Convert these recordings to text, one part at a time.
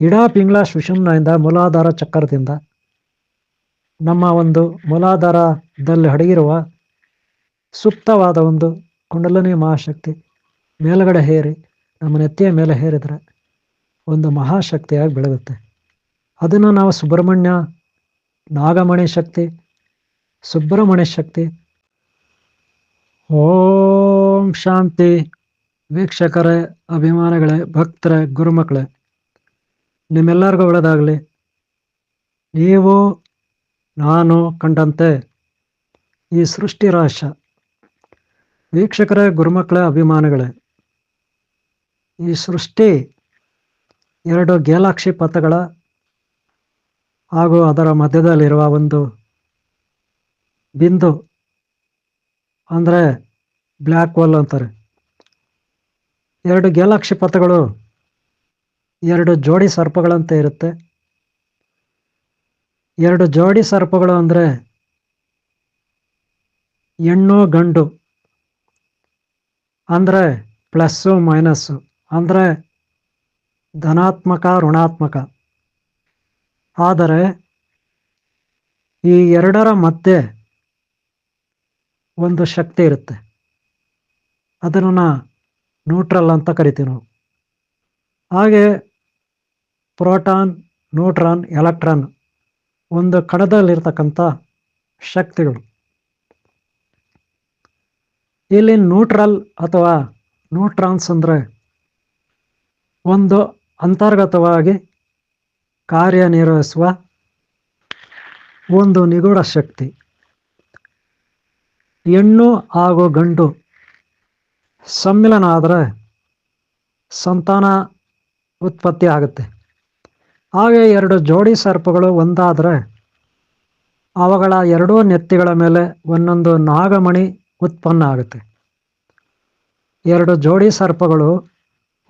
ಇಡಾ ಪಿಂಗ್ಳ ಸುಷುಮ್ನೆಯಿಂದ ಮೂಲಾಧಾರ ಚಕ್ರದಿಂದ ನಮ್ಮ ಒಂದು ಮೂಲಾಧಾರದಲ್ಲಿ ಅಡಗಿರುವ ಸುಪ್ತವಾದ ಒಂದು ಕುಂಡಲಿನಿ ಮಹಾಶಕ್ತಿ ಮೇಲುಗಡೆ ಹೇರಿ ನಮ್ಮ ನೆತ್ತಿಯ ಮೇಲೆ ಹೇರಿದರೆ ಒಂದು ಮಹಾಶಕ್ತಿಯಾಗಿ ಬೆಳಗುತ್ತೆ. ಅದನ್ನು ನಾವು ಸುಬ್ರಹ್ಮಣ್ಯ, ನಾಗಮಣಿ ಶಕ್ತಿ, ಸುಬ್ರಹ್ಮಣ್ಯ ಶಕ್ತಿ. ಓಂ ಶಾಂತಿ. ವೀಕ್ಷಕರೇ, ಅಭಿಮಾನಿಗಳೇ, ಭಕ್ತರೇ, ಗುರುಮಕ್ಕಳೇ, ನಿಮ್ಮೆಲ್ಲರಿಗೂ ಒಳ್ಳೆಯದಾಗಲಿ. ನೀವು ನಾನು ಕಂಡಂತೆ ಈ ಸೃಷ್ಟಿ ರಹಸ್ಯ. ವೀಕ್ಷಕರೇ, ಗುರುಮಕ್ಕಳೇ, ಅಭಿಮಾನಿಗಳೇ, ಈ ಸೃಷ್ಟಿ 2 ಗ್ಯಾಲಕ್ಸಿ ಪಥಗಳ ಹಾಗೂ ಅದರ ಮಧ್ಯದಲ್ಲಿರುವ ಒಂದು ಬಿಂದು ಅಂದರೆ ಬ್ಲ್ಯಾಕ್ ಹೋಲ್ ಅಂತಾರೆ. 2 ಗ್ಯಾಲಕ್ಸಿ ಪಥಗಳು 2 ಜೋಡಿ ಸರ್ಪಗಳಂತೆ ಇರುತ್ತೆ. 2 ಜೋಡಿ ಸರ್ಪಗಳು ಅಂದರೆ ಹೆಣ್ಣು ಗಂಡು, ಅಂದರೆ ಪ್ಲಸ್ಸು ಮೈನಸ್ಸು, ಅಂದರೆ ಧನಾತ್ಮಕ ಋಣಾತ್ಮಕ. ಆದರೆ ಈ ಎರಡರ ಮಧ್ಯೆ ಒಂದು ಶಕ್ತಿ ಇರುತ್ತೆ. ಅದನ್ನು ನ್ಯೂಟ್ರಲ್ ಅಂತ ಕರಿತೀವಿ ನಾವು. ಹಾಗೆ ಪ್ರೋಟಾನ್, ನ್ಯೂಟ್ರಾನ್, ಎಲೆಕ್ಟ್ರಾನ್ ಒಂದು ಕಣದಲ್ಲಿರ್ತಕ್ಕಂಥ ಶಕ್ತಿಗಳು. ಇಲ್ಲಿ ನ್ಯೂಟ್ರಲ್ ಅಥವಾ ನ್ಯೂಟ್ರಾನ್ಸ್ ಅಂದರೆ ಒಂದು ಅಂತರ್ಗತವಾಗಿ ಕಾರ್ಯನಿರ್ವಹಿಸುವ ಒಂದು ನಿಗೂಢ ಶಕ್ತಿ. ಹೆಣ್ಣು ಹಾಗೂ ಗಂಡು ಸಮ್ಮಿಲನ ಆದರೆ ಸಂತಾನ ಉತ್ಪತ್ತಿ ಆಗುತ್ತೆ. ಹಾಗೆ 2 ಜೋಡಿ ಸರ್ಪಗಳು ಒಂದಾದರೆ ಅವುಗಳ 2 ನೆತ್ತಿಗಳ ಮೇಲೆ ಒಂದೊಂದು ನಾಗಮಣಿ ಉತ್ಪನ್ನ ಆಗುತ್ತೆ. 2 ಜೋಡಿ ಸರ್ಪಗಳು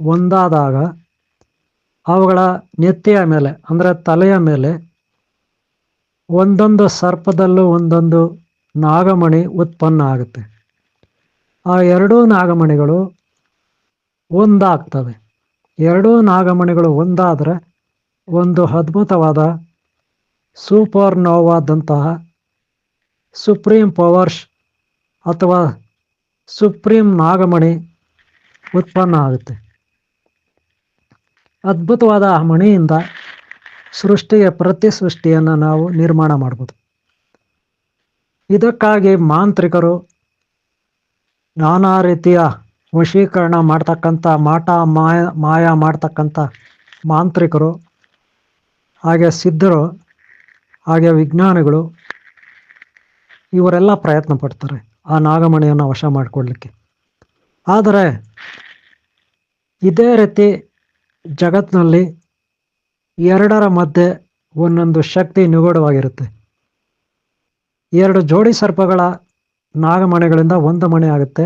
ಒಂದಾದಾಗ ಅವುಗಳ ನೆತ್ತಿಯ ಮೇಲೆ ಅಂದರೆ ತಲೆಯ ಮೇಲೆ ಒಂದೊಂದು ಸರ್ಪದಲ್ಲೂ ಒಂದೊಂದು ನಾಗಮಣಿ ಉತ್ಪನ್ನ ಆಗುತ್ತೆ. ಆ 2 ನಾಗಮಣಿಗಳು ಒಂದಾಗ್ತವೆ. 2 ನಾಗಮಣಿಗಳು ಒಂದಾದರೆ ಒಂದು ಅದ್ಭುತವಾದ ಸೂಪರ್ನೋವಾದಂತಹ ಸುಪ್ರೀಂ ಪವರ್ಸ್ ಅಥವಾ ಸುಪ್ರೀಂ ನಾಗಮಣಿ ಉತ್ಪನ್ನ ಆಗುತ್ತೆ. ಅದ್ಭುತವಾದ ಆ ಮಣಿಯಿಂದ ಸೃಷ್ಟಿಯ ಪ್ರತಿ ಸೃಷ್ಟಿಯನ್ನು ನಾವು ನಿರ್ಮಾಣ ಮಾಡ್ಬೋದು. ಇದಕ್ಕಾಗಿ ಮಾಂತ್ರಿಕರು ನಾನಾ ರೀತಿಯ ವಶೀಕರಣ ಮಾಡ್ತಕ್ಕಂಥ ಮಾಯ ಮಾಡ್ತಕ್ಕಂಥ ಮಾಂತ್ರಿಕರು, ಹಾಗೆ ಸಿದ್ಧರು, ಹಾಗೆ ವಿಜ್ಞಾನಿಗಳು ಇವರೆಲ್ಲ ಪ್ರಯತ್ನ ಪಡ್ತಾರೆ ಆ ನಾಗಮಣಿಯನ್ನು ವಶ ಮಾಡಿಕೊಳ್ಳಲಿಕ್ಕೆ. ಆದರೆ ಇದೇ ರೀತಿ ಜಗತ್ತಿನಲ್ಲಿ 2ರ ಮಧ್ಯೆ ಒಂದೊಂದು ಶಕ್ತಿ ನಿಗೂಢವಾಗಿರುತ್ತೆ. 2 ಜೋಡಿ ಸರ್ಪಗಳ ನಾಗಮಣಿಗಳಿಂದ ಒಂದು ಮಣಿ ಆಗುತ್ತೆ.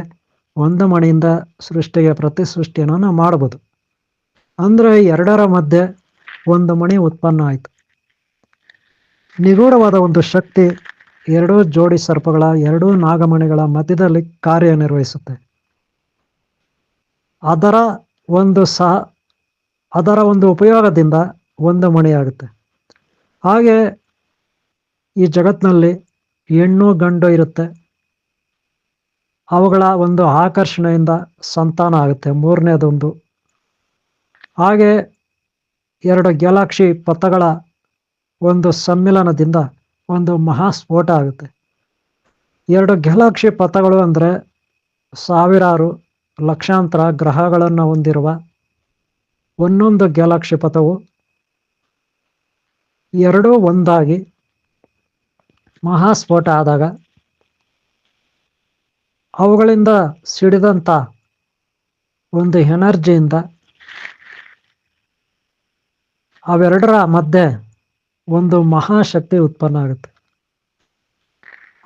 ಒಂದು ಮಣಿಯಿಂದ ಸೃಷ್ಟಿಗೆ ಪ್ರತಿ ಸೃಷ್ಟಿಯನ್ನು ನಾವು ಮಾಡ್ಬೋದು. ಅಂದರೆ 2ರ ಮಧ್ಯೆ ಒಂದು ಮಣಿ ಉತ್ಪನ್ನ ಆಯಿತು. ನಿಗೂಢವಾದ ಒಂದು ಶಕ್ತಿ 2 ಜೋಡಿ ಸರ್ಪಗಳ 2 ನಾಗಮಣಿಗಳ ಮಧ್ಯದಲ್ಲಿ ಕಾರ್ಯನಿರ್ವಹಿಸುತ್ತೆ. ಅದರ ಒಂದು ಉಪಯೋಗದಿಂದ ಒಂದು ಮಣಿಯಾಗುತ್ತೆ. ಹಾಗೆ ಈ ಜಗತ್ತಿನಲ್ಲಿ ಹೆಣ್ಣು ಗಂಡು ಇರುತ್ತೆ. ಅವುಗಳ ಒಂದು ಆಕರ್ಷಣೆಯಿಂದ ಸಂತಾನ ಆಗುತ್ತೆ, 3ನೇದೊಂದು. ಹಾಗೆ 2 ಗ್ಯಾಲಕ್ಸಿ ಪಥಗಳ ಒಂದು ಸಮ್ಮಿಲನದಿಂದ ಒಂದು ಮಹಾಸ್ಫೋಟ ಆಗುತ್ತೆ. 2 ಗ್ಯಾಲಕ್ಸಿ ಪಥಗಳು ಅಂದರೆ ಸಾವಿರಾರು ಲಕ್ಷಾಂತರ ಗ್ರಹಗಳನ್ನು ಹೊಂದಿರುವ ಒಂದೊಂದು ಗ್ಯಾಲಕ್ಸಿ ಪಥವು 2 ಒಂದಾಗಿ ಮಹಾಸ್ಫೋಟ ಆದಾಗ ಅವುಗಳಿಂದ ಸಿಡಿದಂಥ ಒಂದು ಎನರ್ಜಿಯಿಂದ ಅವೆರಡರ ಮಧ್ಯೆ ಒಂದು ಮಹಾಶಕ್ತಿ ಉತ್ಪನ್ನ ಆಗುತ್ತೆ.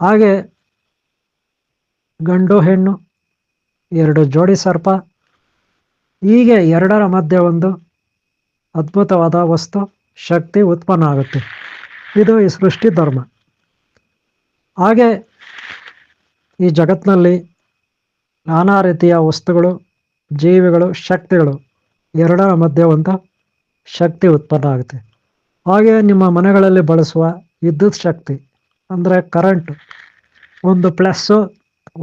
ಹಾಗೆ ಗಂಡು ಹೆಣ್ಣು 2 ಜೋಡಿ ಸರ್ಪ, ಹೀಗೆ 2ರ ಮಧ್ಯೆ ಒಂದು ಅದ್ಭುತವಾದ ವಸ್ತು ಶಕ್ತಿ ಉತ್ಪನ್ನ ಆಗುತ್ತೆ. ಇದು ಈ ಸೃಷ್ಟಿ ಧರ್ಮ. ಹಾಗೆ ಈ ಜಗತ್ತಿನಲ್ಲಿ ನಾನಾ ರೀತಿಯ ವಸ್ತುಗಳು, ಜೀವಿಗಳು, ಶಕ್ತಿಗಳು 2ರ ಮಧ್ಯೆ ಒಂದು ಶಕ್ತಿ ಉತ್ಪನ್ನ ಆಗುತ್ತೆ. ಹಾಗೆ ನಿಮ್ಮ ಮನೆಗಳಲ್ಲಿ ಬಳಸುವ ವಿದ್ಯುತ್ ಶಕ್ತಿ ಅಂದರೆ ಕರೆಂಟ್, ಒಂದು ಪ್ಲಸ್ಸು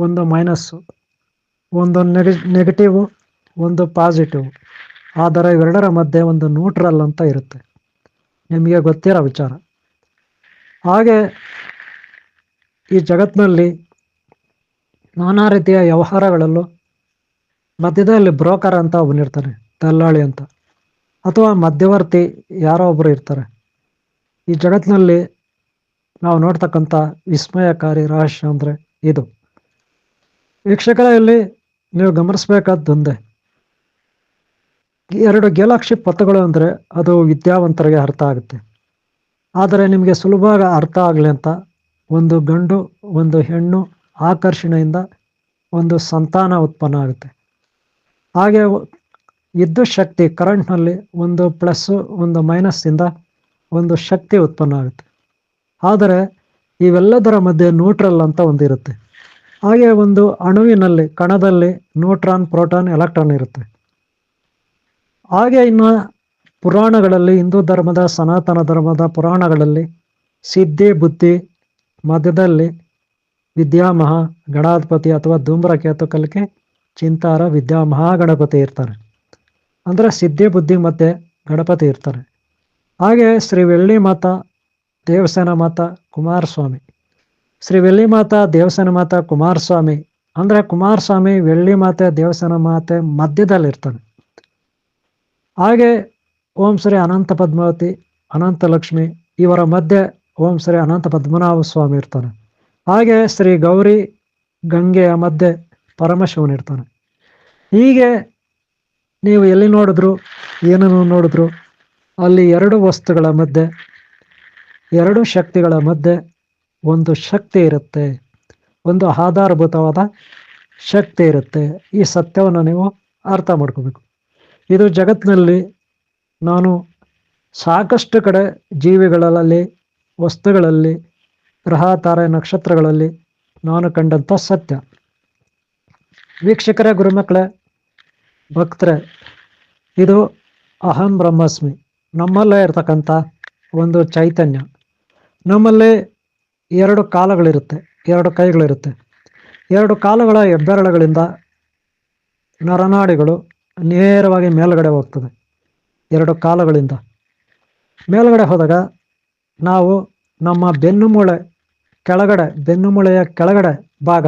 ಒಂದು ಮೈನಸ್ಸು, ಒಂದು ನೆಗೆಟಿವ್ ಒಂದು ಪಾಸಿಟಿವ್, ಆದರೆ ಇವೆರಡರ ಮಧ್ಯೆ ಒಂದು ನ್ಯೂಟ್ರಲ್ ಅಂತ ಇರುತ್ತೆ, ನಿಮಗೆ ಗೊತ್ತಿರೋ ವಿಚಾರ. ಹಾಗೆ ಈ ಜಗತ್ತಿನಲ್ಲಿ ನಾನಾ ರೀತಿಯ ವ್ಯವಹಾರಗಳಲ್ಲೂ ಮಧ್ಯದಲ್ಲಿ ಬ್ರೋಕರ್ ಅಂತ ಒಬ್ಬನಿರ್ತಾನೆ, ದಲ್ಲಾಳಿ ಅಂತ, ಅಥವಾ ಮಧ್ಯವರ್ತಿ ಯಾರೋ ಒಬ್ಬರು ಇರ್ತಾರೆ. ಈ ಜಗತ್ತಿನಲ್ಲಿ ನಾವು ನೋಡ್ತಕ್ಕಂಥ ವಿಸ್ಮಯಕಾರಿ ರಹಸ್ಯ ಅಂದರೆ ಇದು. ವೀಕ್ಷಕರಲ್ಲಿ ನೀವು ಗಮನಿಸಬೇಕಾದ್ದೊಂದೇ, 2 ಗ್ಯಾಲಕ್ಸಿ ಪಥಗಳು ಅಂದರೆ ಅದು ವಿದ್ಯಾವಂತರಿಗೆ ಅರ್ಥ ಆಗುತ್ತೆ. ಆದರೆ ನಿಮಗೆ ಸುಲಭವಾಗಿ ಅರ್ಥ ಆಗಲಿ ಅಂತ ಒಂದು ಗಂಡು ಒಂದು ಹೆಣ್ಣು ಆಕರ್ಷಣೆಯಿಂದ ಒಂದು ಸಂತಾನ ಉತ್ಪನ್ನ ಆಗುತ್ತೆ. ಹಾಗೆ ವಿದ್ಯುತ್ ಶಕ್ತಿ ಕರೆಂಟ್ನಲ್ಲಿ ಒಂದು ಪ್ಲಸ್ಸು ಒಂದು ಮೈನಸ್ಸಿಂದ ಒಂದು ಶಕ್ತಿ ಉತ್ಪನ್ನ ಆಗುತ್ತೆ. ಆದರೆ ಇವೆಲ್ಲದರ ಮಧ್ಯೆ ನ್ಯೂಟ್ರಲ್ ಅಂತ ಒಂದಿರುತ್ತೆ. ಹಾಗೆ ಒಂದು ಅಣುವಿನಲ್ಲಿ ಕಣದಲ್ಲಿ ನ್ಯೂಟ್ರಾನ್, ಪ್ರೋಟಾನ್, ಎಲೆಕ್ಟ್ರಾನ್ ಇರುತ್ತೆ. ಹಾಗೆ ಇನ್ನು ಪುರಾಣಗಳಲ್ಲಿ, ಹಿಂದೂ ಧರ್ಮದ ಸನಾತನ ಧರ್ಮದ ಪುರಾಣಗಳಲ್ಲಿ ಸಿದ್ಧಿ ಬುದ್ಧಿ ಮಧ್ಯದಲ್ಲಿ ವಿದ್ಯಾಮಹ ಗಣಾಧಿಪತಿ ಅಥವಾ ಧೂಮ್ರಕೇತು ಕಲಿಕೆ ಚಿಂತಾರ ವಿದ್ಯಾಮಹಾಗಣಪತಿ ಇರ್ತಾರೆ. ಅಂದರೆ ಸಿದ್ಧಿ ಬುದ್ಧಿ ಮಧ್ಯೆ ಗಣಪತಿ ಇರ್ತಾರೆ. ಹಾಗೆ ಶ್ರೀ ವೆಳ್ಳಿ ಮಾತಾ ದೇವಸೇನ ಮಾತಾ ಕುಮಾರಸ್ವಾಮಿ, ಶ್ರೀ ವೆಳ್ಳಿ ಮಾತಾ ದೇವಸೇನ ಮಾತಾ ಕುಮಾರಸ್ವಾಮಿ ಅಂದರೆ ಕುಮಾರಸ್ವಾಮಿ ವೆಳ್ಳಿ ಮಾತೆ ದೇವಸೇನ ಮಾತೆ ಮಧ್ಯದಲ್ಲಿರ್ತಾನೆ. ಹಾಗೆ ಓಂ ಶ್ರೀ ಅನಂತ ಪದ್ಮಾವತಿ ಅನಂತ ಲಕ್ಷ್ಮಿ ಇವರ ಮಧ್ಯೆ ಓಂ ಶ್ರೀ ಅನಂತ ಪದ್ಮನಾಭ ಸ್ವಾಮಿ ಇರ್ತಾನೆ. ಹಾಗೆ ಶ್ರೀ ಗೌರಿ ಗಂಗೆಯ ಮಧ್ಯೆ ಪರಮಶಿವನಿರ್ತಾನೆ. ಹೀಗೆ ನೀವು ಎಲ್ಲಿ ನೋಡಿದ್ರು ಏನನ್ನು ನೋಡಿದ್ರು ಅಲ್ಲಿ 2 ವಸ್ತುಗಳ ಮಧ್ಯೆ 2 ಶಕ್ತಿಗಳ ಮಧ್ಯೆ ಒಂದು ಶಕ್ತಿ ಇರುತ್ತೆ, ಒಂದು ಆಧಾರಭೂತವಾದ ಶಕ್ತಿ ಇರುತ್ತೆ. ಈ ಸತ್ಯವನ್ನು ನೀವು ಅರ್ಥ ಮಾಡ್ಕೋಬೇಕು. ಇದು ಜಗತ್ತಿನಲ್ಲಿ ನಾನು ಸಾಕಷ್ಟು ಕಡೆ ಜೀವಿಗಳಲ್ಲಿ, ವಸ್ತುಗಳಲ್ಲಿ, ಗ್ರಹ ತಾರೆ ನಕ್ಷತ್ರಗಳಲ್ಲಿ ನಾನು ಕಂಡಂಥ ಸತ್ಯ. ವೀಕ್ಷಕರೇ, ಗುರುಮಕ್ಕಳೇ, ಭಕ್ತರೇ, ಇದು ಅಹಂ ಬ್ರಹ್ಮಾಸ್ಮಿ ನಮ್ಮಲ್ಲೇ ಇರ್ತಕ್ಕಂಥ ಒಂದು ಚೈತನ್ಯ. ನಮ್ಮಲ್ಲಿ 2 ಕಾಲುಗಳಿರುತ್ತೆ, 2 ಕೈಗಳಿರುತ್ತೆ. 2 ಕಾಲುಗಳ ಹೆಬ್ಬೆರಳುಗಳಿಂದ ನರನಾಡಿಗಳು ನೇರವಾಗಿ ಮೇಲ್ಗಡೆ ಹೋಗ್ತದೆ. 2 ಕಾಲುಗಳಿಂದ ಮೇಲ್ಗಡೆ ಹೋದಾಗ ನಾವು ನಮ್ಮ ಬೆನ್ನುಮೂಳೆ ಕೆಳಗಡೆ, ಬೆನ್ನುಮೂಳೆಯ ಕೆಳಗಡೆ ಭಾಗ,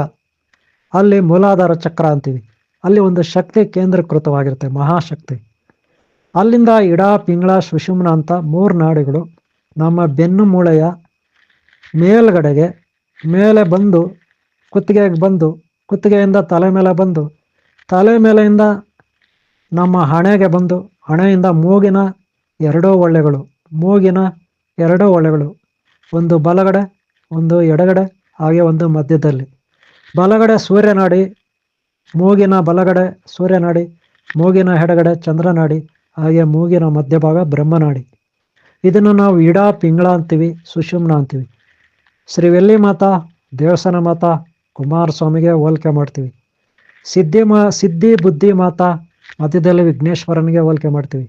ಅಲ್ಲಿ ಮೂಲಾಧಾರ ಚಕ್ರ ಅಂತೀವಿ. ಅಲ್ಲಿ ಒಂದು ಶಕ್ತಿ ಕೇಂದ್ರೀಕೃತವಾಗಿರುತ್ತೆ, ಮಹಾಶಕ್ತಿ. ಅಲ್ಲಿಂದ ಇಡ, ಪಿಂಗಳ, ಸುಷುಮ್ನ ಅಂತ 3 ನಾಡಿಗಳು ನಮ್ಮ ಬೆನ್ನುಮೂಳೆಯ ಮೇಲ್ಗಡೆಗೆ ಮೇಲೆ ಬಂದು ಕುತ್ತಿಗೆಗೆ ಬಂದು, ಕುತ್ತಿಗೆಯಿಂದ ತಲೆ ಮೇಲೆ ಬಂದು, ತಲೆ ಮೇಲೆಯಿಂದ ನಮ್ಮ ಹಣೆಗೆ ಬಂದು, ಹಣೆಯಿಂದ ಮೂಗಿನ 2 ಹೊಳ್ಳೆಗಳು, ಮೂಗಿನ 2 ಹೊಳ್ಳೆಗಳು, ಒಂದು ಬಲಗಡೆ ಒಂದು ಎಡಗಡೆ, ಹಾಗೆ ಒಂದು ಮಧ್ಯದಲ್ಲಿ. ಬಲಗಡೆ ಸೂರ್ಯನಾಡಿ, ಮೂಗಿನ ಬಲಗಡೆ ಸೂರ್ಯನಾಡಿ, ಮೂಗಿನ ಎಡಗಡೆ ಚಂದ್ರನಾಡಿ, ಹಾಗೆ ಮೂಗಿನ ಮಧ್ಯಭಾಗ ಬ್ರಹ್ಮನಾಡಿ. ಇದನ್ನು ನಾವು ಇಡ, ಪಿಂಗಳ ಅಂತೀವಿ, ಸುಷುಮ್ನ ಅಂತೀವಿ. ಶ್ರೀ ವೆಳ್ಳಿ ಮಾತಾ ದೇವಸೇನ ಮಾತಾ ಕುಮಾರಸ್ವಾಮಿಗೆ ಹೋಲಿಕೆ ಮಾಡ್ತೀವಿ. ಸಿದ್ಧಿ ಬುದ್ಧಿ ಮಾತಾ ಮಧ್ಯದಲ್ಲಿ ವಿಘ್ನೇಶ್ವರನಿಗೆ ಹೋಲಿಕೆ ಮಾಡ್ತೀವಿ.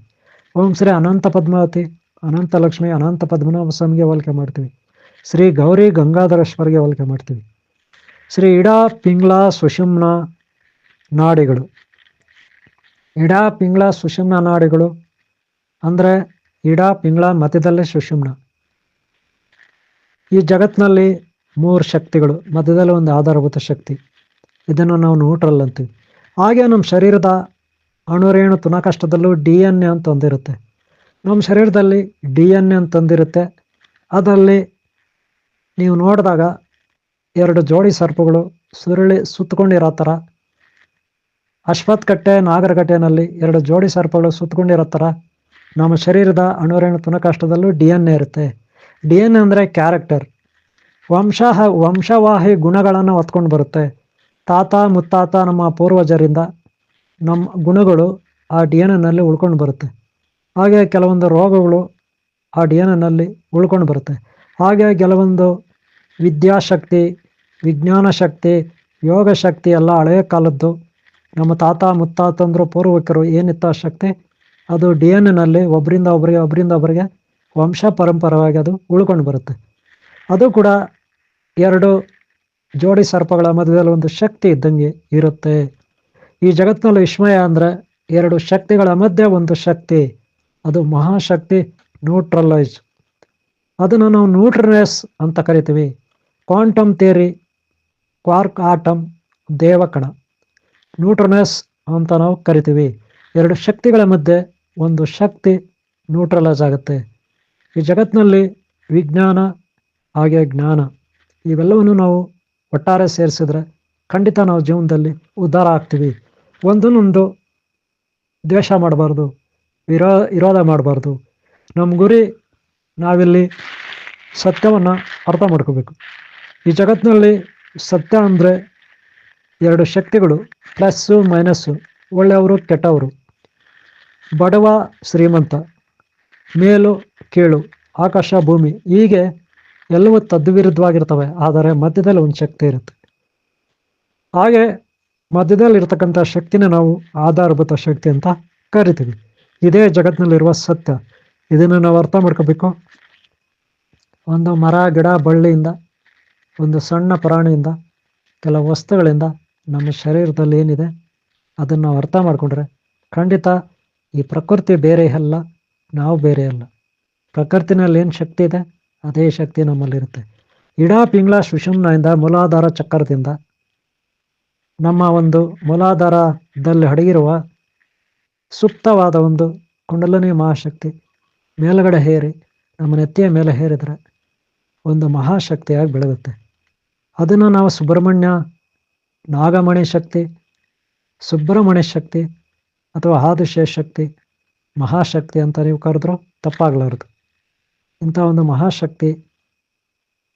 ಓಂ ಶ್ರೀ ಅನಂತ ಪದ್ಮಾವತಿ ಅನಂತ ಲಕ್ಷ್ಮಿ ಅನಂತ ಪದ್ಮನಾಭ ಸ್ವಾಮಿಗೆ ಹೋಲಿಕೆ ಮಾಡ್ತೀವಿ. ಶ್ರೀ ಗೌರಿ ಗಂಗಾಧರೇಶ್ವರಿಗೆ ಹೋಲಿಕೆ ಮಾಡ್ತೀವಿ. ಶ್ರೀ ಇಡ, ಪಿಂಗಳ, ಸುಷುಮ್ನ ನಾಡಿಗಳು, ಇಡ, ಪಿಂಗಳ, ಸುಷುಮ್ನ ನಾಡಿಗಳು ಅಂದರೆ ಇಡ, ಪಿಂಗಳ, ಮಧ್ಯದಲ್ಲಿ ಸುಷುಮ್ನ. ಈ ಜಗತ್ತಿನಲ್ಲಿ 3 ಶಕ್ತಿಗಳು, ಮಧ್ಯದಲ್ಲಿ ಒಂದು ಆಧಾರಭೂತ ಶಕ್ತಿ. ಇದನ್ನು ನಾವು ನ್ಯೂಟ್ರಲ್ ಅಂತೀವಿ. ಹಾಗೆ ನಮ್ಮ ಶರೀರದ ಅಣುರೇಣು ತುನಕಷ್ಟದಲ್ಲೂ DNA ಅಂತ ಒಂದಿರುತ್ತೆ. ನಮ್ಮ ಶರೀರದಲ್ಲಿ DNA ಅಂತಂದಿರುತ್ತೆ. ಅದರಲ್ಲಿ ನೀವು ನೋಡಿದಾಗ 2 ಜೋಡಿ ಸರ್ಪಗಳು ಸುತ್ತಕೊಂಡಿರೋ ಥರ, ಅಶ್ವತ್ಥಕಟ್ಟೆ ನಾಗರಕಟ್ಟೆನಲ್ಲಿ 2 ಜೋಡಿ ಸರ್ಪಗಳು ಸುತ್ತಕೊಂಡಿರೋ ಥರ ನಮ್ಮ ಶರೀರದ ಅಣುರೇಣು ತುನಕಾಷ್ಟದಲ್ಲೂ DNA ಇರುತ್ತೆ. DNA ಅಂದರೆ ಕ್ಯಾರೆಕ್ಟರ್, ವಂಶವಾಹಿ ಗುಣಗಳನ್ನು ಹೊತ್ಕೊಂಡು ಬರುತ್ತೆ. ತಾತ ಮುತ್ತಾತ ನಮ್ಮ ಪೂರ್ವಜರಿಂದ ನಮ್ಮ ಗುಣಗಳು ಆ DNA ಉಳ್ಕೊಂಡು ಬರುತ್ತೆ. ಹಾಗೆ ಕೆಲವೊಂದು ರೋಗಗಳು ಆ DNA ಉಳ್ಕೊಂಡು ಬರುತ್ತೆ. ಹಾಗೆ ಕೆಲವೊಂದು ವಿದ್ಯಾಶಕ್ತಿ, ವಿಜ್ಞಾನ ಶಕ್ತಿ, ಯೋಗ ಶಕ್ತಿ ಎಲ್ಲ ಹಳೆಯ ಕಾಲದ್ದು ನಮ್ಮ ತಾತ ಮುತ್ತಾತಂದ್ರು ಪೂರ್ವಕರು ಏನಿತ್ತ ಶಕ್ತಿ ಅದು DNA ಒಬ್ಬರಿಂದ ಒಬ್ಬರಿಗೆ ವಂಶ ಪರಂಪರವಾಗಿ ಅದು ಉಳ್ಕೊಂಡು ಬರುತ್ತೆ. ಅದು ಕೂಡ ಎರಡು ಜೋಡಿ ಸರ್ಪಗಳ ಮಧ್ಯದಲ್ಲಿ ಒಂದು ಶಕ್ತಿ ಇದ್ದಂಗೆ ಇರುತ್ತೆ. ಈ ಜಗತ್ತಿನಲ್ಲಿ ವಿಸ್ಮಯ ಅಂದರೆ ಎರಡು ಶಕ್ತಿಗಳ ಮಧ್ಯೆ ಒಂದು ಶಕ್ತಿ, ಅದು ಮಹಾಶಕ್ತಿ ನ್ಯೂಟ್ರಲೈಸ್. ಅದನ್ನು ನಾವು ನ್ಯೂಟ್ರನೆಸ್ ಅಂತ ಕರಿತೀವಿ. ಕ್ವಾಂಟಮ್ ಥಿಯರಿ, ಕ್ವಾರ್ಕ್ ಆಟಮ್, ದೇವಕಣ, ನ್ಯೂಟ್ರನೆಸ್ ಅಂತ ನಾವು ಕರಿತೀವಿ. ಎರಡು ಶಕ್ತಿಗಳ ಮಧ್ಯೆ ಒಂದು ಶಕ್ತಿ ನ್ಯೂಟ್ರಲೈಸ್ ಆಗುತ್ತೆ. ಈ ಜಗತ್ತಿನಲ್ಲಿ ವಿಜ್ಞಾನ ಹಾಗೆ ಜ್ಞಾನ ಇವೆಲ್ಲವನ್ನು ನಾವು ಒಟ್ಟಾರೆ ಸೇರಿಸಿದ್ರೆ ಖಂಡಿತ ನಾವು ಜೀವನದಲ್ಲಿ ಉದ್ಧಾರ ಆಗ್ತೀವಿ. ಒಂದನ್ನೊಂದು ದ್ವೇಷ ಮಾಡಬಾರ್ದು, ವಿರೋಧ ಮಾಡಬಾರ್ದು. ನಮ್ಮ ಗುರಿ ನಾವಿಲ್ಲಿ ಸತ್ಯವನ್ನು ಅರ್ಥ ಮಾಡ್ಕೋಬೇಕು. ಈ ಜಗತ್ತಿನಲ್ಲಿ ಸತ್ಯ ಅಂದರೆ ಎರಡು ಶಕ್ತಿಗಳು, ಪ್ಲಸ್ಸು ಮೈನಸ್ಸು, ಒಳ್ಳೆಯವರು ಕೆಟ್ಟವರು, ಬಡವ ಶ್ರೀಮಂತ, ಮೇಲು ಕೀಳು, ಆಕಾಶ ಭೂಮಿ, ಹೀಗೆ ಎಲ್ಲವೂ ತದ್ವಿರುದ್ಧವಾಗಿರ್ತವೆ. ಆದರೆ ಮಧ್ಯದಲ್ಲಿ ಒಂದು ಶಕ್ತಿ ಇರುತ್ತೆ. ಹಾಗೆ ಮಧ್ಯದಲ್ಲಿ ಇರ್ತಕ್ಕಂಥ ಶಕ್ತಿನ ನಾವು ಆಧಾರಭೂತ ಶಕ್ತಿ ಅಂತ ಕರಿತೀವಿ. ಇದೇ ಜಗತ್ತಿನಲ್ಲಿರುವ ಸತ್ಯ. ಇದನ್ನು ನಾವು ಅರ್ಥ ಮಾಡ್ಕೋಬೇಕು. ಒಂದು ಮರ, ಗಿಡ, ಬಳ್ಳಿಯಿಂದ, ಒಂದು ಸಣ್ಣ ಪ್ರಾಣಿಯಿಂದ, ಕೆಲವು ವಸ್ತುಗಳಿಂದ ನಮ್ಮ ಶರೀರದಲ್ಲಿ ಏನಿದೆ ಅದನ್ನು ನಾವು ಅರ್ಥ ಮಾಡಿಕೊಂಡ್ರೆ ಖಂಡಿತ ಈ ಪ್ರಕೃತಿ ಬೇರೆ ಅಲ್ಲ, ನಾವು ಬೇರೆ ಅಲ್ಲ. ಪ್ರಕೃತಿನಲ್ಲಿ ಏನು ಶಕ್ತಿ ಇದೆ ಅದೇ ಶಕ್ತಿ ನಮ್ಮಲ್ಲಿರುತ್ತೆ. ಇಡಾ ಪಿಂಗ್ಳ ಸುಷುಮ್ನೆಯಿಂದ ಮೂಲಾಧಾರ ಚಕ್ರದಿಂದ ನಮ್ಮ ಒಂದು ಮೂಲಾಧಾರದಲ್ಲಿ ಅಡಗಿರುವ ಸುಪ್ತವಾದ ಒಂದು ಕುಂಡಲಿನಿ ಮಹಾಶಕ್ತಿ ಮೇಲುಗಡೆ ಹೇರಿ ನಮ್ಮ ನೆತ್ತಿಯ ಮೇಲೆ ಹೇರಿದರೆ ಒಂದು ಮಹಾಶಕ್ತಿಯಾಗಿ ಬೆಳೆಯುತ್ತೆ. ಅದನ್ನು ನಾವು ಸುಬ್ರಹ್ಮಣ್ಯ, ನಾಗಮಣಿ ಶಕ್ತಿ, ಸುಬ್ರಹ್ಮಣ್ಯ ಶಕ್ತಿ ಅಥವಾ ಆದಿಶೇಷ ಶಕ್ತಿ, ಮಹಾಶಕ್ತಿ ಅಂತ ನೀವು ಕರೆದ್ರೂ ತಪ್ಪಾಗಲಾರದು. ಇಂಥ ಒಂದು ಮಹಾಶಕ್ತಿ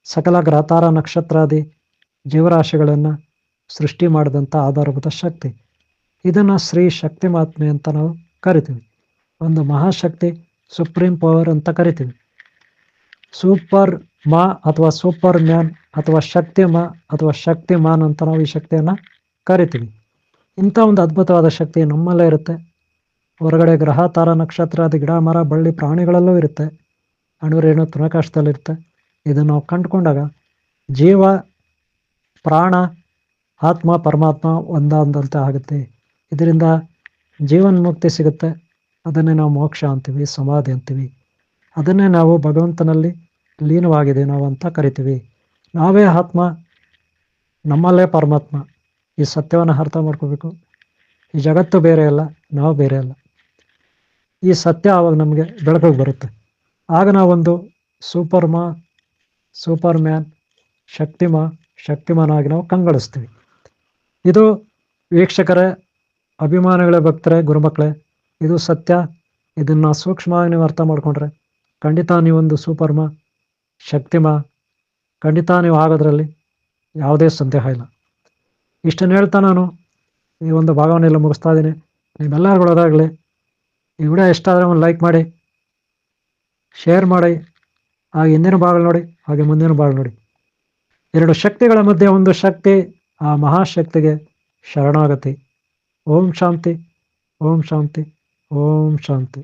ಸಕಲ ಗ್ರಹತಾರ ನಕ್ಷತ್ರಾದಿ ಜೀವರಾಶಿಗಳನ್ನು ಸೃಷ್ಟಿ ಮಾಡಿದಂಥ ಆಧಾರಭೂತ ಶಕ್ತಿ. ಇದನ್ನು ಶ್ರೀ ಶಕ್ತಿ ಮಹಾತ್ಮೆ ಅಂತ ನಾವು ಕರಿತೀವಿ. ಒಂದು ಮಹಾಶಕ್ತಿ, ಸುಪ್ರೀಂ ಪವರ್ ಅಂತ ಕರಿತೀವಿ. ಸೂಪರ್ ಮಾ ಅಥವಾ ಸೂಪರ್ ಮ್ಯಾನ್ ಅಥವಾ ಶಕ್ತಿ ಮಾ ಅಥವಾ ಶಕ್ತಿಮಾನ್ ಅಂತ ನಾವು ಈ ಶಕ್ತಿಯನ್ನು ಕರಿತೀವಿ. ಇಂಥ ಒಂದು ಅದ್ಭುತವಾದ ಶಕ್ತಿ ನಮ್ಮಲ್ಲೇ ಇರುತ್ತೆ. ಹೊರಗಡೆ ಗ್ರಹ ತಾರ ನಕ್ಷತ್ರಾದಿ ಗಿಡ ಮರ ಬಳ್ಳಿ ಪ್ರಾಣಿಗಳಲ್ಲೂ ಇರುತ್ತೆ. ಅಣುರೇಣು ತೃಣಾಕಾಶದಲ್ಲಿರುತ್ತೆ. ಇದನ್ನು ನಾವು ಕಂಡುಕೊಂಡಾಗ ಜೀವ, ಪ್ರಾಣ, ಆತ್ಮ, ಪರಮಾತ್ಮ ಒಂದಾದಂತೆ ಆಗುತ್ತೆ. ಇದರಿಂದ ಜೀವನ್ ಮುಕ್ತಿ ಸಿಗುತ್ತೆ. ಅದನ್ನೇ ನಾವು ಮೋಕ್ಷ ಅಂತೀವಿ, ಸಮಾಧಿ ಅಂತೀವಿ. ಅದನ್ನೇ ನಾವು ಭಗವಂತನಲ್ಲಿ ಲೀನವಾಗಿದೆ ನಾವು ಅಂತ ಕರಿತೀವಿ. ನಾವೇ ಆತ್ಮ, ನಮ್ಮಲ್ಲೇ ಪರಮಾತ್ಮ. ಈ ಸತ್ಯವನ್ನು ಅರ್ಥ ಮಾಡ್ಕೋಬೇಕು. ಈ ಜಗತ್ತು ಬೇರೆ ಅಲ್ಲ, ನಾವು ಬೇರೆ ಅಲ್ಲ. ಈ ಸತ್ಯ ಆವಾಗ ನಮಗೆ ಬೆಳಕಿಗೆ ಬರುತ್ತೆ. ಆಗ ನಾವೊಂದು ಸೂಪರ್ ಮ್ಯಾನ್, ಶಕ್ತಿಮಾನ್ ಆಗಿ ನಾವು ಕಂಗೊಳಿಸ್ತೀವಿ. ಇದು ವೀಕ್ಷಕರೇ, ಅಭಿಮಾನಿಗಳೇ, ಭಕ್ತರೇ, ಗುರುಮಕ್ಕಳೇ, ಇದು ಸತ್ಯ. ಇದನ್ನು ಸೂಕ್ಷ್ಮವಾಗಿ ನೀವು ಅರ್ಥ ಮಾಡ್ಕೊಂಡ್ರೆ ಖಂಡಿತ ನೀವೊಂದು ಶಕ್ತಿಮ ಖಂಡಿತ ನೀವು ಆಗೋದ್ರಲ್ಲಿ ಯಾವುದೇ ಸಂದೇಹ ಇಲ್ಲ. ಇಷ್ಟನ್ನು ಹೇಳ್ತಾ ನಾನು ಈ ಒಂದು ಭಾಗವನ್ನೆಲ್ಲ ಮುಗಿಸ್ತಾ ಇದ್ದೀನಿ. ನಿಮ್ಮೆಲ್ಲರಿಗೊಳದಾಗಲಿ ಈ ವಿಡಿಯೋ ಇಷ್ಟ ಆದರೆ ಒಂದು ಲೈಕ್ ಮಾಡಿ, ಶೇರ್ ಮಾಡಿ. ಹಾಗೆ ಹಿಂದಿನ ಭಾಗಗಳು ನೋಡಿ, ಹಾಗೆ ಮುಂದಿನ ಭಾಗ ನೋಡಿ. ಎರಡು ಶಕ್ತಿಗಳ ಮಧ್ಯೆ ಒಂದು ಶಕ್ತಿ, ಆ ಮಹಾಶಕ್ತಿಗೆ ಶರಣಾಗತಿ. ಓಂ ಶಾಂತಿ, ಓಂ ಶಾಂತಿ, ಓಂ ಶಾಂತಿ.